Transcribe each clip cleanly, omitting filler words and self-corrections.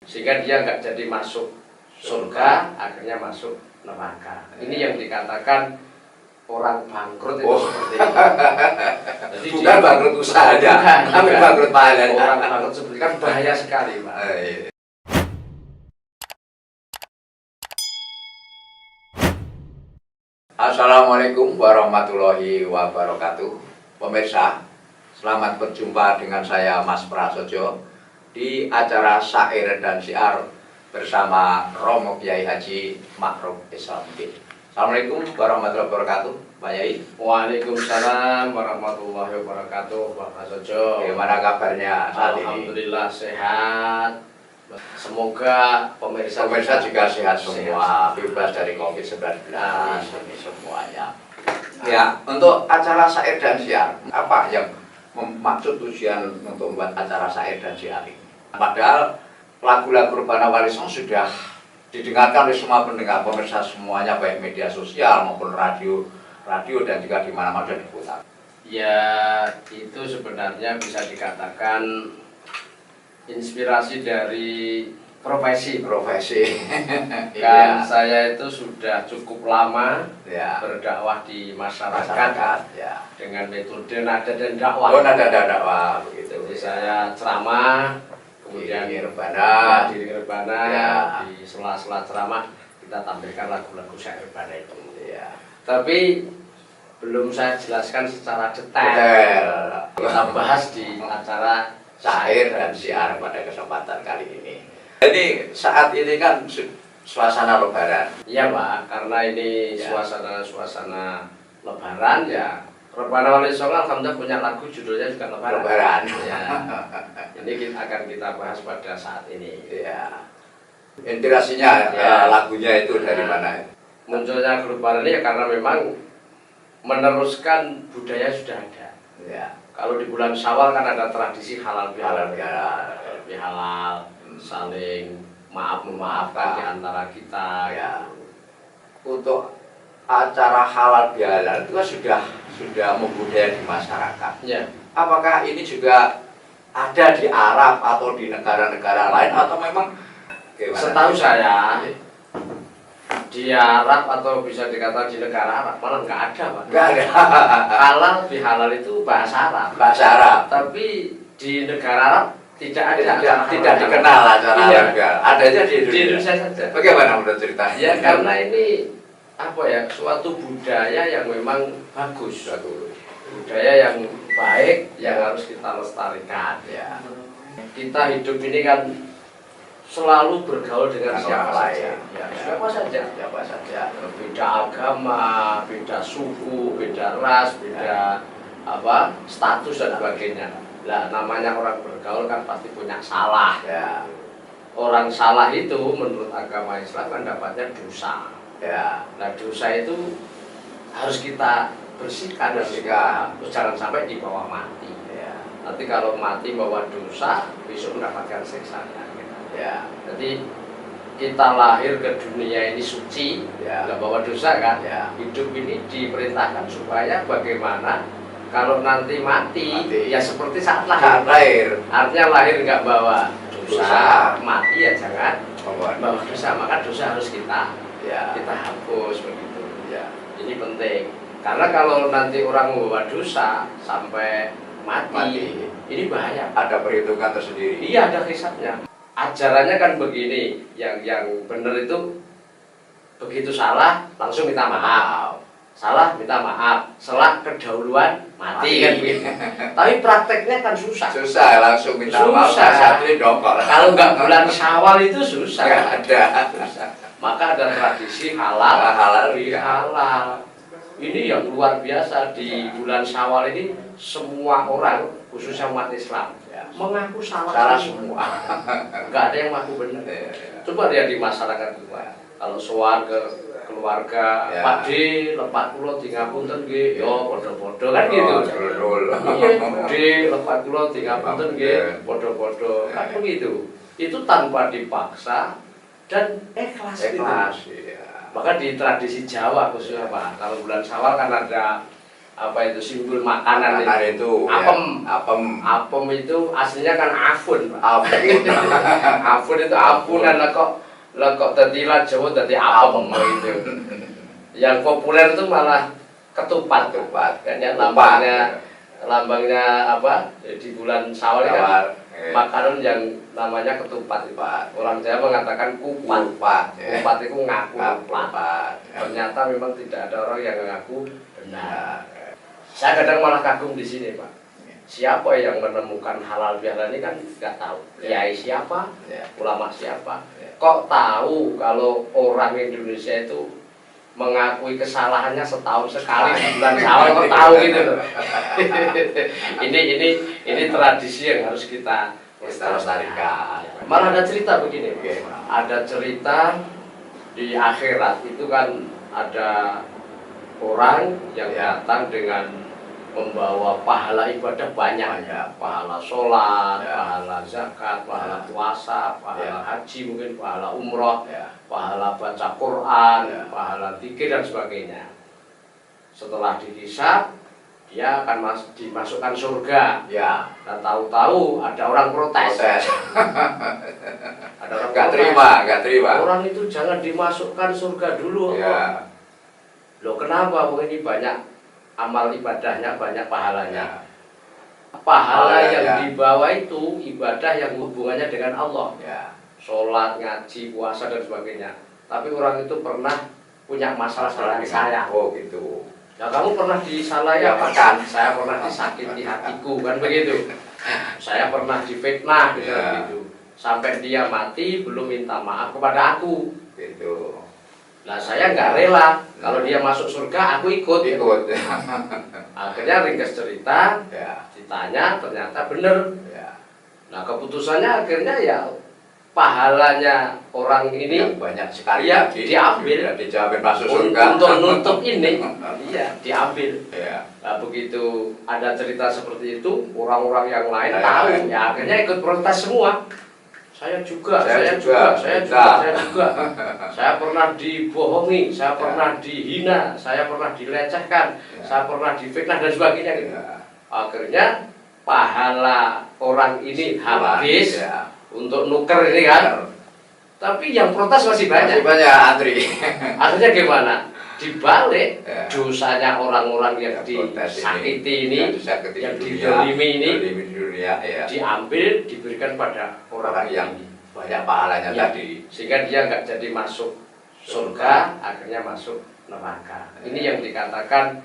sehingga dia nggak jadi masuk surga, akhirnya masuk neraka. Ini yang dikatakan orang bangkrut itu seperti itu. Jadi bukan bangkrut usaha aja, tapi bangkrut pahala. Orang bangkrut seperti itu kan bahaya sekali, Pak. Assalamualaikum warahmatullahi wabarakatuh. Pemirsa, selamat berjumpa dengan saya Mas Prasojo di acara Syair dan Syiar bersama Romo Kiai Haji Ma'ruf Islamiddin. Assalamualaikum warahmatullahi wabarakatuh, Pak Yai. Waalaikumsalam warahmatullahi wabarakatuh, Pak Prasojo. Bagaimana kabarnya saat ini? Alhamdulillah sehat. Semoga pemirsa juga sehat semua, bebas dari COVID-19 ini semuanya. Ya, untuk acara Syair dan Syiar, apa yang maksud tujuan untuk membuat acara Syair dan Syiar ini? Padahal lagu-lagu Rebana Wali Songo sudah didengarkan oleh semua pendengar, pemirsa semuanya, baik media sosial maupun radio dan juga di mana-mana sudah diputar. Ya, itu sebenarnya bisa dikatakan inspirasi dari profesi. Kan saya itu sudah cukup lama berdakwah di masyarakat ya, dengan metode nada dan dakwah. Oh, nada dan dakwah begitu. Jadi saya ceramah, kemudian di Rebana ya. Di sela-sela ceramah kita tampilkan lagu-lagu syair Rebana itu. Ya. Tapi belum saya jelaskan secara detail. Kita bahas di acara Syair dan Syiar pada kesempatan kali ini. Jadi saat ini kan suasana Lebaran. Iya, Pak, karena ini suasana Lebaran ya. Rebana Wali Songo alhamdulillah punya lagu judulnya juga Lebaran. Ya. Ini akan kita bahas pada saat ini. Ya. Inspirasinya lagunya itu dari mana? Munculnya Lebaran ini ya karena memang meneruskan budaya sudah ada. Ya. Kalau di bulan Syawal kan ada tradisi halal bihalal, saling memaafkan di antara kita. Ya. Untuk acara halal bihalal itu kan sudah membudaya di masyarakat. Ya. Apakah ini juga ada di Arab atau di negara-negara lain atau memang gimana? Setahu saya di Arab atau bisa dikatakan di negara Arab malah nggak ada, Pak. Nggak ada. Halal bihalal itu bahasa Arab. Bahasa Arab. Tapi di negara Arab tidak ada. Tidak dikenal acara halal bihalal. Ada aja di Indonesia saja. Bagaimana menurut ceritanya? Ya karena ini suatu budaya yang memang bagus, budaya yang baik yang harus kita lestarikan. Ya. Kita hidup ini kan selalu bergaul dengan siapa saja. Ya, siapa saja. Beda agama, beda suku, beda ras, beda status dan sebagainya. Lah namanya orang bergaul kan pasti punya salah. Ya. Orang salah itu menurut agama Islam kan dapatnya dosa. Ya. Nah dosa itu harus kita bersihkan. Jangan sampai dibawa mati. Ya. Nanti kalau mati bawa dosa, besok mendapatkan siksa. Ya. Jadi kita lahir ke dunia ini suci, nggak bawa dosa kan? Ya. Hidup ini diperintahkan supaya bagaimana kalau nanti mati. Ya seperti saat lahir. Artinya lahir nggak bawa dosa, mati ya jangan bawa dosa. Maka dosa harus kita hapus begitu. Ya. Ini penting. Karena kalau nanti orang membawa dosa sampai mati, ini bahaya. Ada perhitungan tersendiri. Iya, ada hisabnya. Ajarannya kan begini, yang benar itu begitu salah langsung minta maaf, salah minta maaf, salah kedahuluan mati. Kan begitu. Tapi prakteknya kan susah langsung minta maaf. Kalau nggak bulan Syawal itu susah. Ada. Maka ada tradisi halal bihalal. Ini yang luar biasa di bulan Syawal ini, semua orang khususnya umat Islam mengaku salah semua. Nggak ada yang mengaku benar. Coba lihat di masyarakat kita. Kalau soal ke keluarga, Pak D, lepat kulo tingapunten nggih, yo podo-podo kan gitu. Iya, D, lepat kulo tingapunten nggih, podo-podo kan begitu. Itu tanpa dipaksa dan ikhlas. Gitu. Maka di tradisi Jawa khususnya Pak, kalau bulan Syawal kan ada apa itu simbol makanan itu apem. ya. Apem itu aslinya kan afun, Pak. Apem. Afun itu apunan lah kok tadi Jawa tadi apem itu. Yang populer itu malah ketupat. Kan ya lambangnya apa di bulan Syawal kan makanan yang namanya ketupat. Orang Jawa mengatakan kupat. Kupat itu ngaku kupat. Ternyata memang tidak ada orang yang mengaku benar. Saya kadang malah kagum di sini, Pak. Siapa yang menemukan halal bihalal ini kan nggak tahu. Kiai siapa, ulama siapa. Kok tahu kalau orang Indonesia itu mengakui kesalahannya setahun sekali di bulan Syawal, kok tahu gitu loh. ini tradisi yang harus kita lestarikan. Malah ada cerita begini, Pak. Ada cerita di akhirat itu kan ada orang yang datang dengan membawa pahala ibadah banyak, pahala sholat, pahala zakat, pahala puasa, pahala haji, mungkin pahala umroh, pahala baca Quran, pahala zikir dan sebagainya. Setelah dihisab, dia akan dimasukkan surga. Dan tahu-tahu ada orang protes. Ada orang Gak terima. Orang itu jangan dimasukkan surga dulu. Loh kenapa? Ini banyak amal ibadahnya, banyak pahalanya. Pahala yang dibawa itu ibadah yang hubungannya dengan Allah. Sholat, ngaji, puasa dan sebagainya. Tapi orang itu pernah punya masalah dengan saya. Oh gitu. Nah kamu pernah disalahi apa? Saya pernah disakiti hatiku, kan begitu. Saya pernah difitnah, gitu. Sampai dia mati belum minta maaf kepada aku. Gitu. Nah saya nggak rela kalau dia masuk surga aku ikut. Akhirnya ringkas cerita, ditanya ternyata benar. Nah keputusannya akhirnya ya pahalanya orang ini yang banyak sekali ya diambil masuk surga untuk nutup ini. Iya diambil. Nah begitu ada cerita seperti itu orang-orang yang lain tahu ya akhirnya ikut protes semua. Saya juga. Saya pernah dibohongi, saya pernah dihina, saya pernah dilecehkan, saya pernah difitnah dan sebagainya gitu. Akhirnya pahala orang ini habis untuk nuker ini kan. Tapi yang protes masih banyak. Antri. Akhirnya gimana? Dibalik dosanya orang-orang yang disakiti ini, yang didolimi ini, diambil diberikan pada orang yang banyak pahalanya tadi, sehingga dia nggak jadi masuk surga, akhirnya masuk neraka. Ini yang dikatakan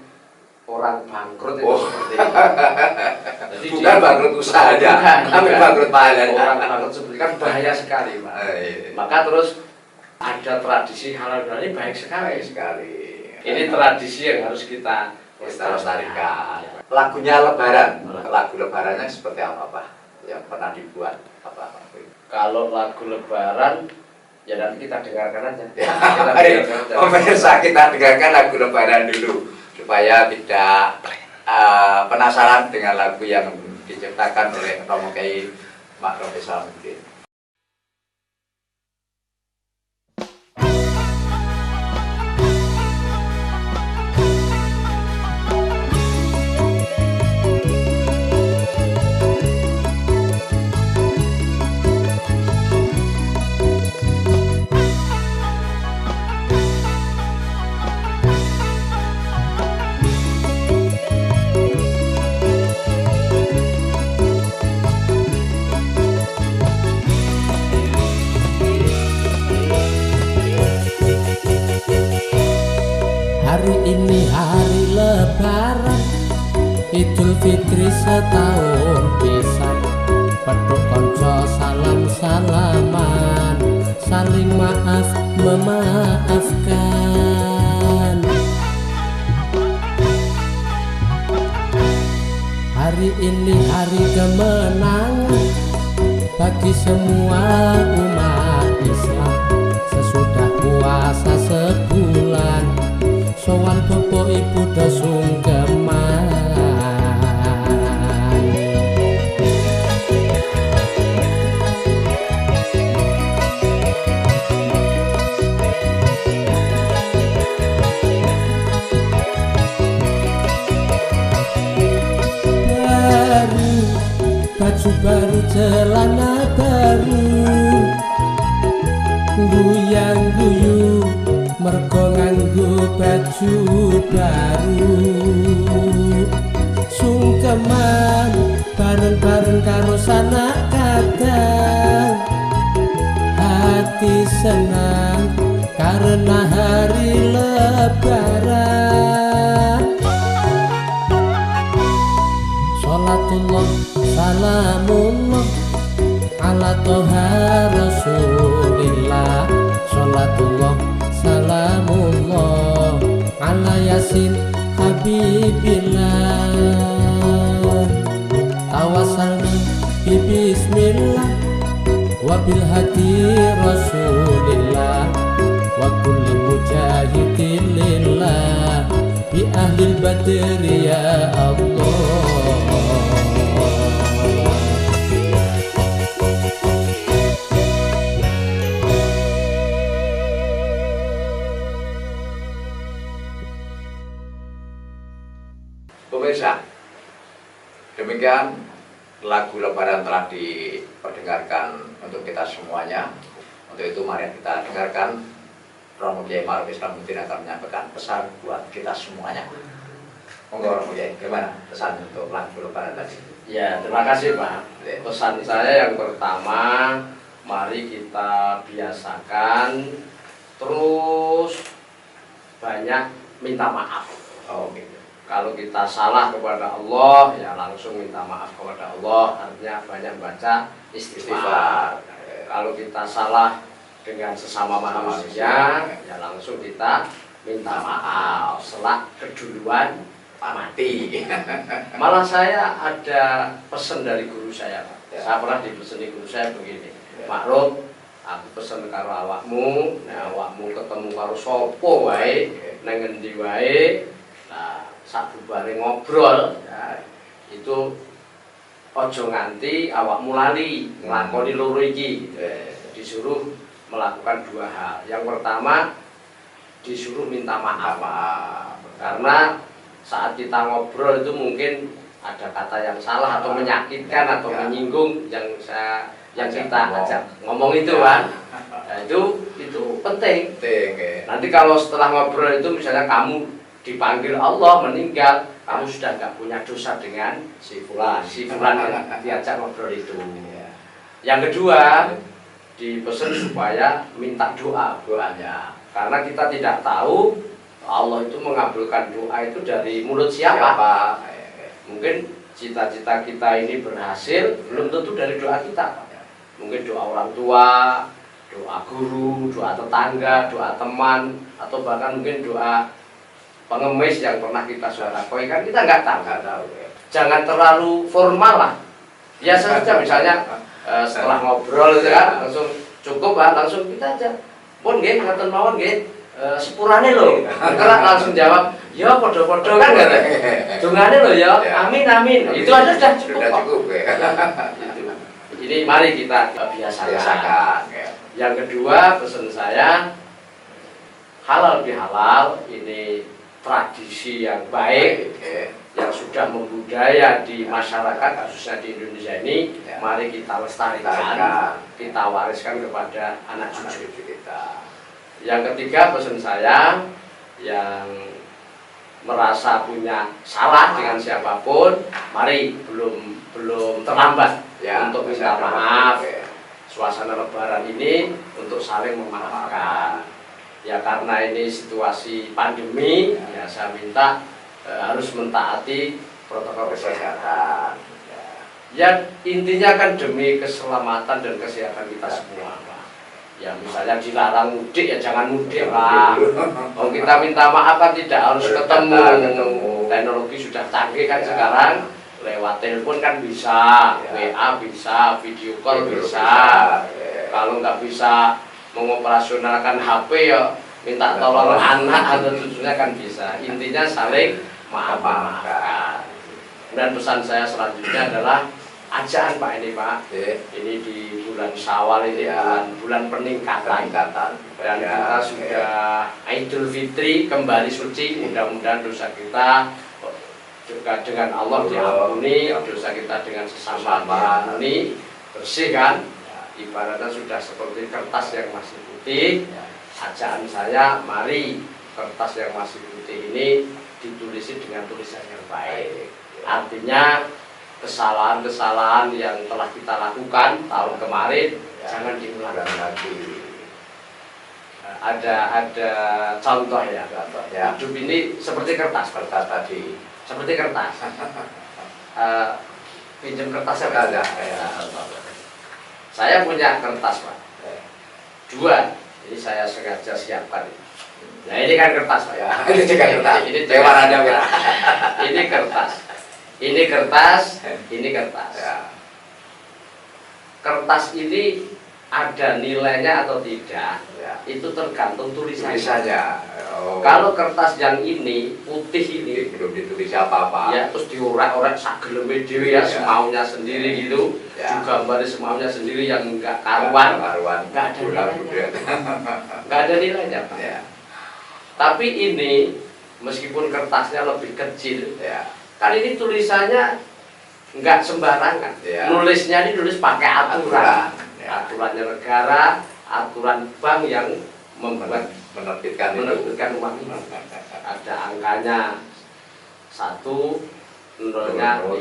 orang bangkrut itu seperti itu. Jadi bukan bangkrut usahanya, tapi bangkrut pahalanya. Orang bangkrut seperti kan bahaya sekali, Pak. Maka terus ada tradisi halal bihalal ini baik sekali. Ini tradisi yang harus kita lestarikan. Lagunya Lebaran, lagu Lebarannya seperti apa, Pak? Yang pernah dibuat apa? Kalau lagu Lebaran, ya nanti kita dengarkan aja. Pemirsa, kita dengarkan lagu Lebaran dulu supaya tidak penasaran dengan lagu yang diciptakan oleh Romo Kiai Mak Rofi Salamuddin. Hari ini hari Lebaran, Idul Fitri setahun pisan. Peduk konco salam-salaman, saling maaf memaafkan. Hari ini hari kemenangan bagi semua umat Islam. Sesudah puasa sebulan, sowan bapak ibu do sungkeman. guyu mergo nganggo baju baru. Sungkeman bareng-bareng karo sanak kadang, hati senang karena hari lebaran. Sholatullah salamullah ala toha rasulillah. Sholatullah salamullah ala yasin habibillah. Tawassalna bi bismillah wa bil hadi rasulillah wa kulli mujahidin lillah bi ahlil badri ya Allah. Pemirsa, demikian lagu Lebaran telah diperdengarkan untuk kita semuanya. Untuk itu mari kita dengarkan Romo Kiai Ma'ruf Islamuddin akan menyampaikan pesan buat kita semuanya. Monggo Romo Kiai, gimana pesan untuk lagu Lebaran tadi? Ya, terima kasih Pak. Pesan saya yang pertama, mari kita biasakan terus banyak minta maaf. Oh gitu. Kalau kita salah kepada Allah, ya langsung minta maaf kepada Allah. Artinya banyak baca istighfar. Kalau kita salah dengan sesama manusia, ya langsung kita minta maaf. Selak keduluan mati. Malah saya ada pesan dari guru saya, Pak. Saya pernah dipeseni guru saya begini, Ma'ruf, aku pesen karo awakmu, nah awakmu ketemu karo sopo wae, nang ngendi wae. Nah, sak bubare ngobrol, ya, itu ojo nganti awakmu lali nglakoni loro iki. Disuruh melakukan dua hal. Yang pertama, disuruh minta maaf. Karena saat kita ngobrol itu mungkin ada kata yang salah atau menyakitkan atau menyinggung yang kita ajak ngomong itu kan. Nah, itu penting. Nanti kalau setelah ngobrol itu misalnya kamu dipanggil Allah meninggal, kamu sudah nggak punya dosa dengan si fulan yang diajak ngobrol itu. Yang kedua, dipesan supaya minta doanya, karena kita tidak tahu Allah itu mengabulkan doa itu dari mulut siapa. Mungkin cita-cita kita ini berhasil belum tentu dari doa kita. Mungkin doa orang tua, doa guru, doa tetangga, doa teman, atau bahkan mungkin doa pengemis yang pernah kita sedekahkan, kan kita nggak tahu. Jangan terlalu formal lah. Biasa saja, misalnya setelah ngobrol itu kan langsung cukup lah, langsung kita aja. Pun nggih ngaten mawon nggih, sepurane lho. Kita langsung jawab, ya podo-podo kan nggak ada. Dungane lho ya, amin amin. Itu aja sudah cukup. Ini mari kita biasakan. Yang kedua, pesan saya, halal bihalal ini tradisi yang baik yang sudah membudaya di masyarakat, khususnya di Indonesia ini. Mari kita lestarikan, kita wariskan kepada anak cucu kita. Yang ketiga, pesan saya, yang merasa punya salah dengan siapapun, mari belum terlambat untuk minta maaf. Suasana Lebaran ini untuk saling memaafkan. Ya karena ini situasi pandemi, ya saya minta harus mentaati protokol kesehatan. Ya intinya kan demi keselamatan dan kesehatan kita semua, Pak. Ya misalnya dilarang mudik, ya jangan mudik lah. Kalau kita minta maaf kan tidak harus ketemu. Teknologi sudah canggih kan sekarang, lewat telepon kan bisa, WA bisa, video call bisa. Kalau nggak bisa mengoperasionalkan HP, ya minta tolong anak atau cucunya kan bisa. Intinya saling maaf-maafkan. Dan pesan saya selanjutnya adalah ajaan Pak ini Pak. Ini di bulan Syawal ini bulan peningkatan. Dan kita sudah Idul Fitri kembali suci. Mudah-mudahan dosa kita juga dengan Allah diampuni, dosa kita dengan sesama diampuni, bersih kan. ibaratnya sudah seperti kertas yang masih putih. Ajaan saya, mari kertas yang masih putih ini ditulisi dengan tulisan yang baik. Artinya kesalahan-kesalahan yang telah kita lakukan tahun kemarin jangan diulang lagi. Ada contoh ya. Hidup ini seperti kertas tadi. Seperti kertas. Pinjam kertas ya? Saya punya kertas, Pak. 2. Ini saya sengaja siapkan. Nah, ini kan kertas, Pak. Ini juga kertas. Ini warnanya merah. Ini kertas. Ini kertas. Ini kertas. Kertas ini ada nilainya atau tidak, itu tergantung tulisannya. Kalau kertas yang ini putih ini belum ditulis apa-apa. Ya, terus diorek-orek sageleme dhewe ya, semaunya sendiri gitu. Digambar semaunya sendiri yang enggak karuan. Enggak ada nilainya. Enggak ada nilainya, Pak. Tapi ini meskipun kertasnya lebih kecil, kan ini tulisannya enggak sembarangan. Nulisnya ini nulis pakai aturan. Aturannya negara, aturan bank yang menerbitkan uang ini. Ada angkanya 1, nolnya 5.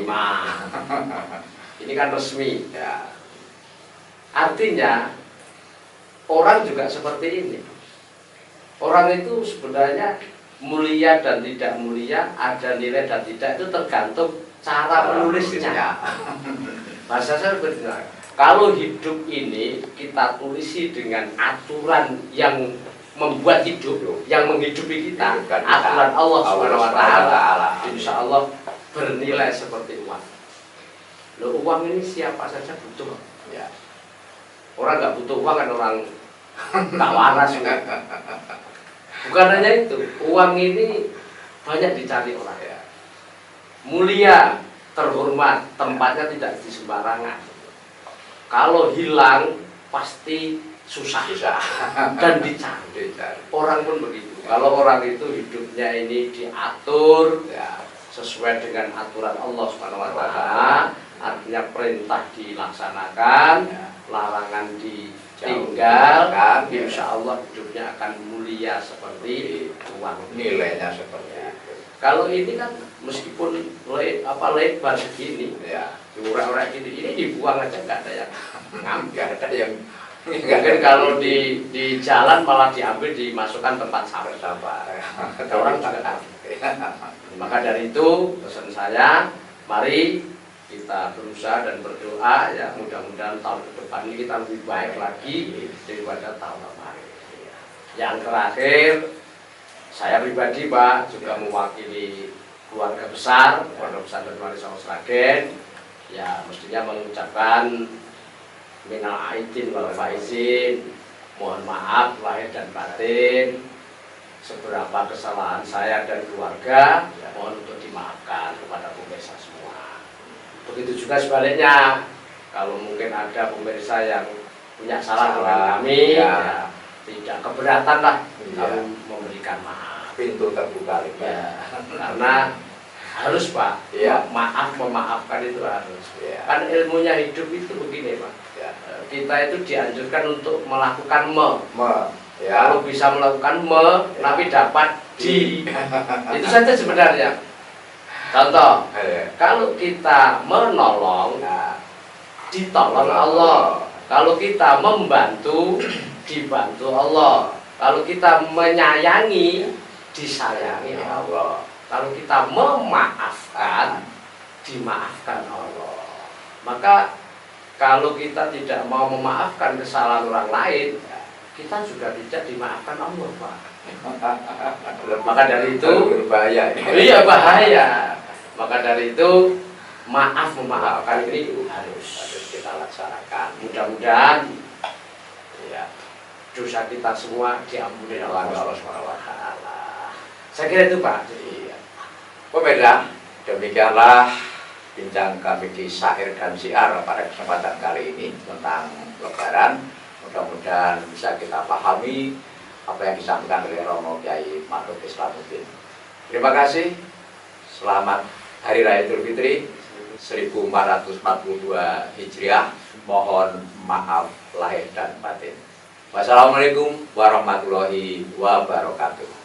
Ini kan resmi. Artinya orang juga seperti ini. Orang itu sebenarnya mulia dan tidak mulia, ada nilai dan tidak, itu tergantung cara menulisnya. Bahasa saya benar. Kalau hidup ini kita tulisi dengan aturan yang membuat hidup, yang menghidupi kita, aturan Allah SWT, insya Allah bernilai seperti uang. Loh, uang ini siapa saja butuh. Orang nggak butuh uang kan orang tak waras. Bukan hanya itu, uang ini banyak dicari orang. Mulia, terhormat, tempatnya tidak di sembarangan. Kalau hilang pasti susah dan dicari. Orang pun begitu. Kalau orang itu hidupnya ini diatur sesuai dengan aturan Allah SWT, artinya perintah dilaksanakan, larangan ditinggalkan, insya Allah hidupnya akan mulia seperti uang. Nilainya seperti itu. Kalau ini kan meskipun lebar segini, orang-orang gini, ini dibuang aja, nggak ada yang ngambil, nggak ada yang mungkin kalau di jalan malah diambil dimasukkan tempat sampah. Orang juga kan. Maka dari itu pesan saya, mari kita berusaha dan berdoa ya, mudah-mudahan tahun depan ini kita lebih baik lagi daripada tahun kemarin. Yang terakhir, saya pribadi Pak juga mewakili keluarga besar Pondok Pesantren Wali Songo Sragen, ya mestinya mengucapkan minal aidin wal faizin, mohon maaf lahir dan batin, seberapa kesalahan saya dan keluarga mohon untuk dimaafkan kepada pemirsa semua. Begitu juga sebaliknya, kalau mungkin ada pemirsa yang punya salah dengan kami, tidak keberatan lah kalau memberikan maaf. Pintu terbuka karena harus Pak, memaafkan itu harus. Kan ilmunya hidup itu begini Pak, kita itu dianjurkan untuk melakukan kalau bisa melakukan tapi dapat di. Itu saja sebenarnya. Contoh, kalau kita menolong, ditolong Allah. Kalau kita membantu, dibantu Allah. Kalau kita menyayangi, disayangi Allah. Kalau kita memaafkan, dimaafkan Allah. Maka kalau kita tidak mau memaafkan kesalahan orang lain, kita juga tidak dimaafkan Allah, Pak. Maka dari itu bahaya. Iya, bahaya. Maka dari itu memaafkan ini harus kita laksanakan. Mudah-mudahan dosa kita semua diampuni oleh Allah SWT. Saya kira itu Pak. Jadi pemirsa, demikianlah bincang kami di Syair dan Syiar pada kesempatan kali ini tentang Lebaran. Mudah-mudahan bisa kita pahami apa yang disampaikan oleh Romo Kyai Ma'ruf Islamuddin. Terima kasih. Selamat Hari Raya Idul Fitri 1442 Hijriah. Mohon maaf lahir dan batin. Wassalamualaikum warahmatullahi wabarakatuh.